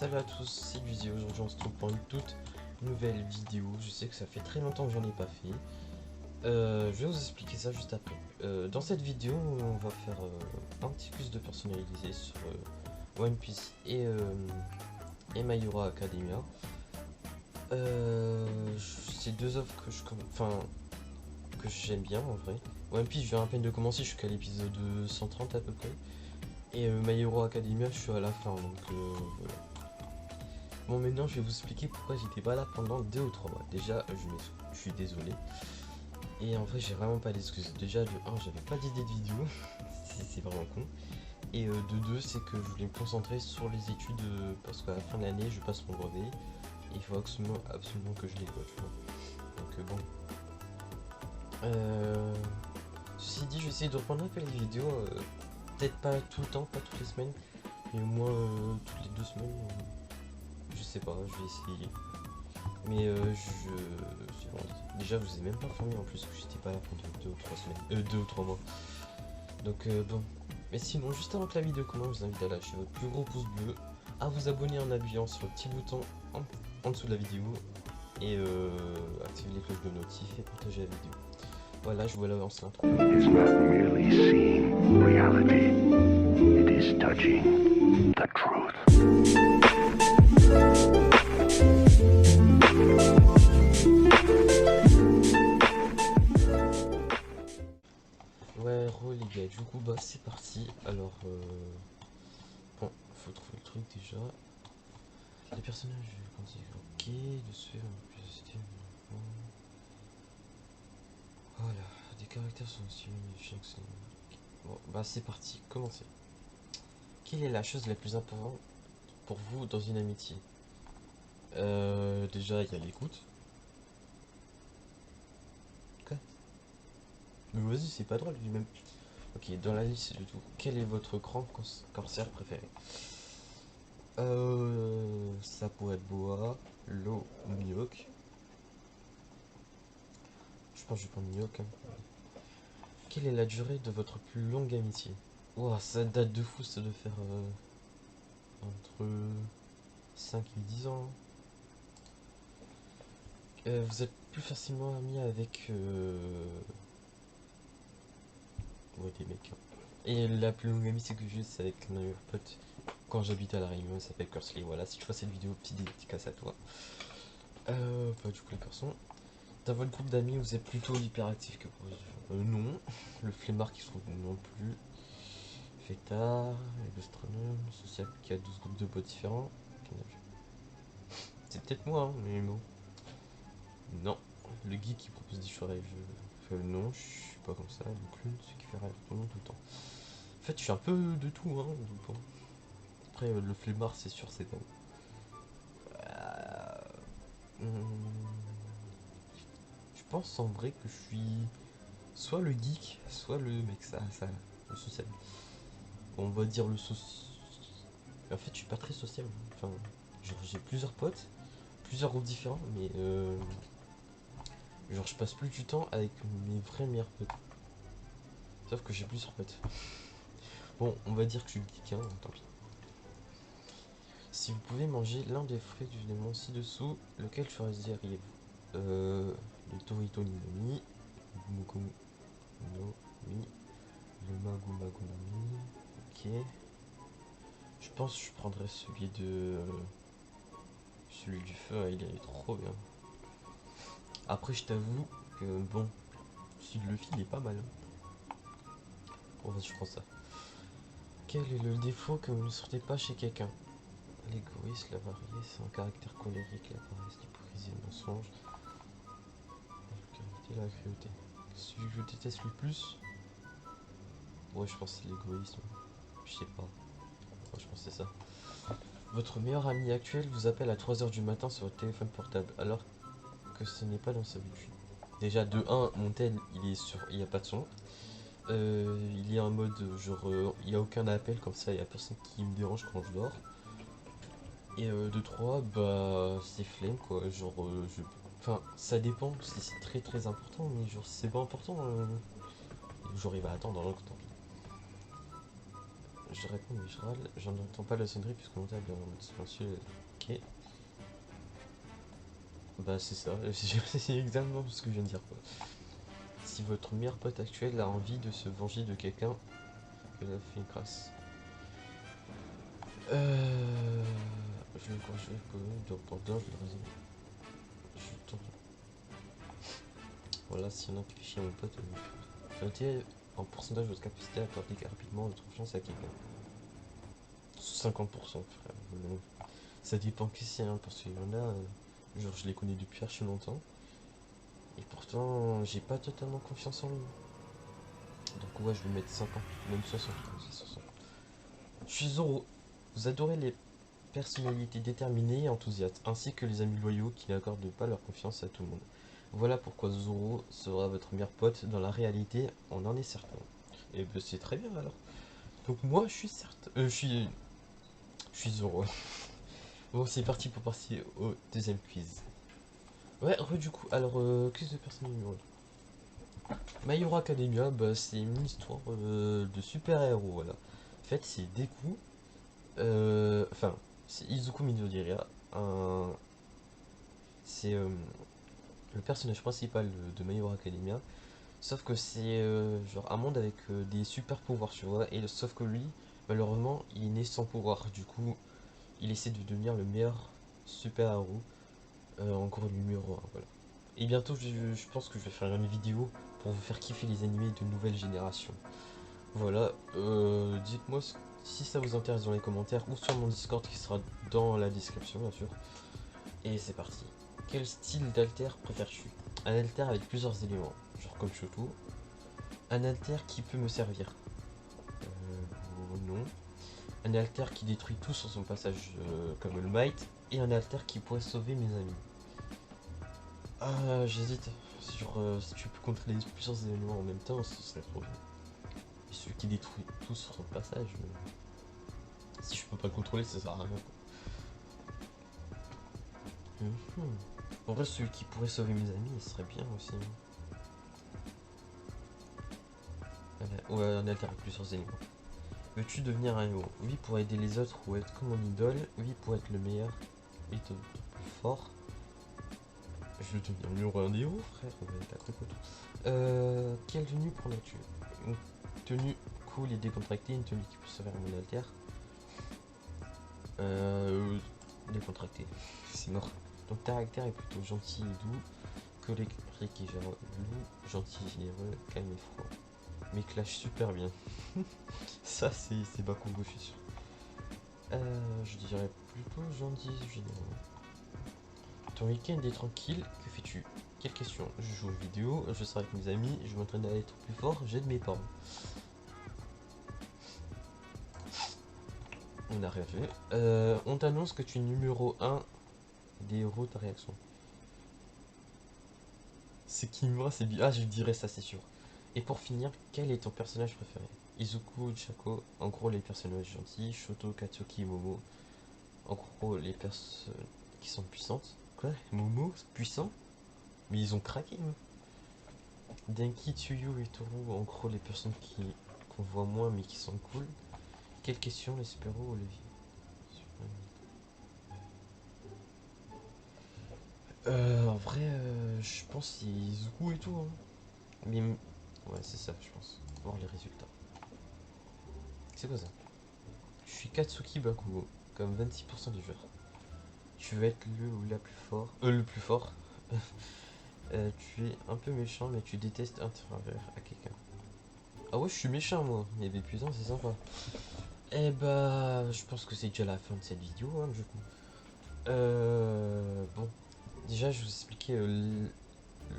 Salut à tous, c'est Luizy. Aujourd'hui on se retrouve pour une toute nouvelle vidéo. Je sais que ça fait très longtemps que j'en ai pas fait. Je vais vous expliquer ça juste après. Dans cette vidéo, on va faire un petit quiz de personnalisé sur One Piece et My Hero Academia. C'est deux œuvres que j'aime bien en vrai. One Piece, je viens à peine de commencer, je suis qu'à l'épisode 130 à peu près. Et My Hero Academia, je suis à la fin, donc voilà. Bon, maintenant je vais vous expliquer pourquoi j'étais pas là pendant 2 ou 3 mois. Déjà, je suis désolé. Et en vrai, j'ai vraiment pas d'excuses. Déjà, de 1, j'avais pas d'idée de vidéo. C'est vraiment con. Et de 2, c'est que je voulais me concentrer sur les études parce qu'à la fin de l'année, je passe mon brevet. Et il faut absolument que je les vois, tu vois. Donc bon. Ceci dit, je vais essayer de reprendre un peu les vidéos. Peut-être pas tout le temps, pas toutes les semaines. Mais au moins toutes les 2 semaines. Je sais pas, je vais essayer. Mais déjà, je vous ai même pas informé en plus que j'étais pas là pendant 2 ou 3 semaines. 2 ou 3 mois. Donc bon. Mais sinon, juste avant que la vidéo commence, je vous invite à lâcher votre plus gros pouce bleu, à vous abonner en appuyant sur le petit bouton en dessous de la vidéo et activer les cloches de notif et partager la vidéo. Voilà, je vous lance l'intro. It's not merely seeing reality, it is touching the truth. Ouais, les gars, du coup, bah c'est parti. Alors, bon, faut trouver le truc déjà. Les personnages, quand ok, de se faire voilà, des caractères sont aussi chaque scène. Bon, bah c'est parti, commencez. Quelle est la chose la plus importante pour vous dans une amitié? Déjà, il y a l'écoute. Quoi? Mais vas-y, c'est pas drôle, lui-même. Ok, dans la liste du tout. Quel est votre grand cancer préféré? Ça pourrait être Boa, Lo ou Mihawk. Je pense que je vais prendre Mihawk, hein. Quelle est la durée de votre plus longue amitié? Ouah, ça date de fou, ça doit faire entre 5 et 10 ans. Vous êtes plus facilement ami avec ouais, des mecs, hein. Et la plus longue amitié que j'ai, c'est avec un meilleur pote quand j'habite à La Réunion, il s'appelle Cursley. Voilà, si tu vois cette vidéo, petite dédicace à toi. Bah, du coup, les garçons, dans votre groupe d'amis, vous êtes plutôt hyperactif que positif? Non. Le flemmard qui se trouve non plus. Fêtard, gastronome, social qui a 12 groupes de potes différents. C'est peut-être moi, hein, mais bon. Non. Le geek qui propose des choix non, je suis pas comme ça. Le clown, celui qui fait rire tout le monde tout le temps. En fait, je suis un peu de tout, hein. Donc bon. Après, le flemmard, c'est sûr, c'est pas. Je pense en vrai que je suis soit le geek, soit le mec, le social. On va dire le social. En fait, je suis pas très social. Enfin, genre, j'ai plusieurs potes, plusieurs groupes différents, mais genre, je passe plus du temps avec mes vrais meilleurs potes. Sauf que j'ai plusieurs potes. Bon, on va dire que je suis le geek, hein, tant pis. Si vous pouvez manger l'un des fruits du élément ci-dessous, lequel choisiriez-vous? Le Torito Ninomi, le Mugu no Mi, le Magu Magu no Mi. Ok. Je pense que je prendrais celui du feu, hein, il est trop bien. Après, je t'avoue que bon, celui de Luffy, il est pas mal, hein. Bon, vas-y, je prends ça. Quel est le défaut que vous ne sortez pas chez quelqu'un? L'égoïsme, l'avarice, un caractère colérique, la paresse, l'hypocrisie, le mensonge, la vulgarité, la cruauté. Celui que je déteste le plus? Ouais, je pense que c'est l'égoïsme. Je sais pas. Ouais, je pense que c'est ça. Votre meilleur ami actuel vous appelle à 3 heures du matin sur votre téléphone portable alors que ce n'est pas dans sa habitude. Déjà, de 1, mon tel, il n'y a pas de son. Il est en mode genre, il n'y a aucun appel comme ça, il n'y a personne qui me dérange quand je dors. Et de 3, bah, c'est flemme quoi. Genre, enfin, ça dépend si c'est très très important, mais genre, si c'est pas important, genre, il va attendre, donc tant pis. Je réponds mais je râle, j'en entends pas la sonnerie puisque mon table est en mode silencieux. Ok. Bah c'est ça, c'est exactement ce que je viens de dire quoi. Si votre meilleur pote actuel a envie de se venger de quelqu'un, que a fait une crasse. Je le conseille que dans je le raison. Je tourne. Voilà, s'il y en a qui fait chier mon pote, notez en pourcentage de votre capacité à accorder rapidement votre confiance à quelqu'un. 50%, frère. Ça dépend qui c'est, hein, parce qu'il y en a, genre je les connais depuis archi longtemps. Et pourtant, j'ai pas totalement confiance en lui. Donc ouais, je vais mettre 50, même 60. Je suis Zoro. Vous adorez les personnalités déterminées et enthousiastes, ainsi que les amis loyaux qui n'accordent pas leur confiance à tout le monde. Voilà pourquoi Zoro sera votre meilleur pote dans la réalité, on en est certain. Et ben c'est très bien alors. Donc moi je suis certain. Je suis Zoro. Bon c'est parti pour passer au deuxième quiz. Ouais, du coup, alors quiz de personne numéro 2. My Hero Academia, bah, c'est une histoire de super-héros, voilà. En fait, c'est Deku, enfin, c'est Izuku Midoriya, c'est le personnage principal de My Hero Academia, sauf que c'est genre un monde avec des super pouvoirs, tu vois, et sauf que lui, malheureusement, il est né sans pouvoir, du coup, il essaie de devenir le meilleur super-héros, encore le numéro 1, voilà. Et bientôt, je pense que je vais faire une vidéo pour vous faire kiffer les animés de nouvelle génération. Voilà, dites-moi si ça vous intéresse dans les commentaires ou sur mon Discord qui sera dans la description, bien sûr. Et c'est parti. Quel style d'alter préfères-tu? Un alter avec plusieurs éléments, genre comme Shoto. Un alter qui peut me servir? Non. Un alter qui détruit tout sur son passage, comme le Might. Et un alter qui pourrait sauver mes amis. Ah, j'hésite. Sur si tu peux contrôler plusieurs éléments en même temps, ce serait trop bien. Et celui qui détruit tout sur son passage, si je peux pas le contrôler, ça sert à rien. En vrai, celui qui pourrait sauver mes amis, il serait bien aussi. Ouais, un alter avec plusieurs éléments. Veux-tu devenir un héros? Oui, pour aider les autres ou être comme mon idole. Oui, pour être le meilleur et le plus fort. Je veux devenir numéro un héros, frère. T'as cru quoi, toi? Quelle tenue prendrais-tu? Une tenue cool et décontractée, une tenue qui peut servir à mon alter. Décontractée, c'est mort. Ton caractère est plutôt gentil et doux. Colérique et jaloux, gentil, généreux, calme et froid. Mais clash super bien. Ça, c'est Bakugo, je suis sûr. Je dirais plutôt gentil, généreux. Ton week-end est tranquille, que fais-tu? Quelle question? Je joue aux vidéos, je sors avec mes amis, je m'entraîne à être plus fort, j'aide mes parents. On n'a rien fait. On t'annonce que tu es numéro 1 des héros, ta réaction. C'est qui moi, c'est bien. Ah, je dirais ça, c'est sûr. Et pour finir, quel est ton personnage préféré? Izuku, Chako, en gros les personnages gentils, Shoto, Katsuki, Momo, en gros les personnes qui sont puissantes. Quoi? Momo, puissant? Mais ils ont craqué, hein. Denki, Tsuyu et Toru, en gros les personnes qu'on voit moins mais qui sont cool. Quelle question, les super-héros ou les vies? En vrai, je pense que c'est Izuku et tout, hein. Mais ouais, c'est ça, je pense. Voir les résultats. C'est quoi ça? Je suis Katsuki Bakugo, comme 26% des joueurs. Tu veux être le ou la plus fort. Le plus fort. Tu es un peu méchant, mais tu détestes interférer à quelqu'un. Ah ouais, je suis méchant moi. Mais putain, c'est sympa. Eh bah, je pense que c'est déjà la fin de cette vidéo, hein, du coup. Bon. Déjà, je vais vous expliquer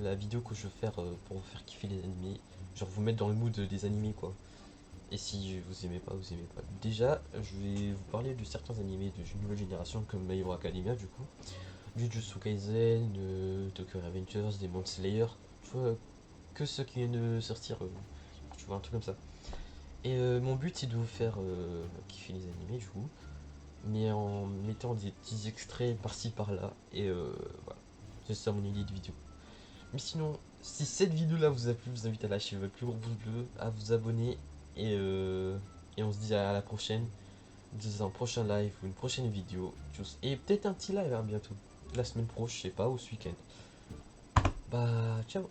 la vidéo que je veux faire pour vous faire kiffer les animés. Genre vous mettre dans le mood des animés, quoi. Et si vous aimez pas, vous aimez pas. Déjà, je vais vous parler de certains animés de nouvelle génération comme My Hero Academia, du coup. Jujutsu Kaisen, Tokyo Revengers, Demon Slayer. Tu vois, que ceux qui viennent de sortir. Tu vois, un truc comme ça. Et mon but, c'est de vous faire kiffer les animés, du coup. Mais en mettant des petits extraits par-ci par-là. Et voilà. C'est ça mon idée de vidéo. Mais sinon, si cette vidéo là vous a plu, je vous invite à lâcher votre plus gros pouce bleu, à vous abonner et Et on se dit à la prochaine, dans un prochain live ou une prochaine vidéo. Tchuss. Et peut-être un petit live hein, bientôt. La semaine prochaine, je sais pas, ou ce week-end. Bah, ciao.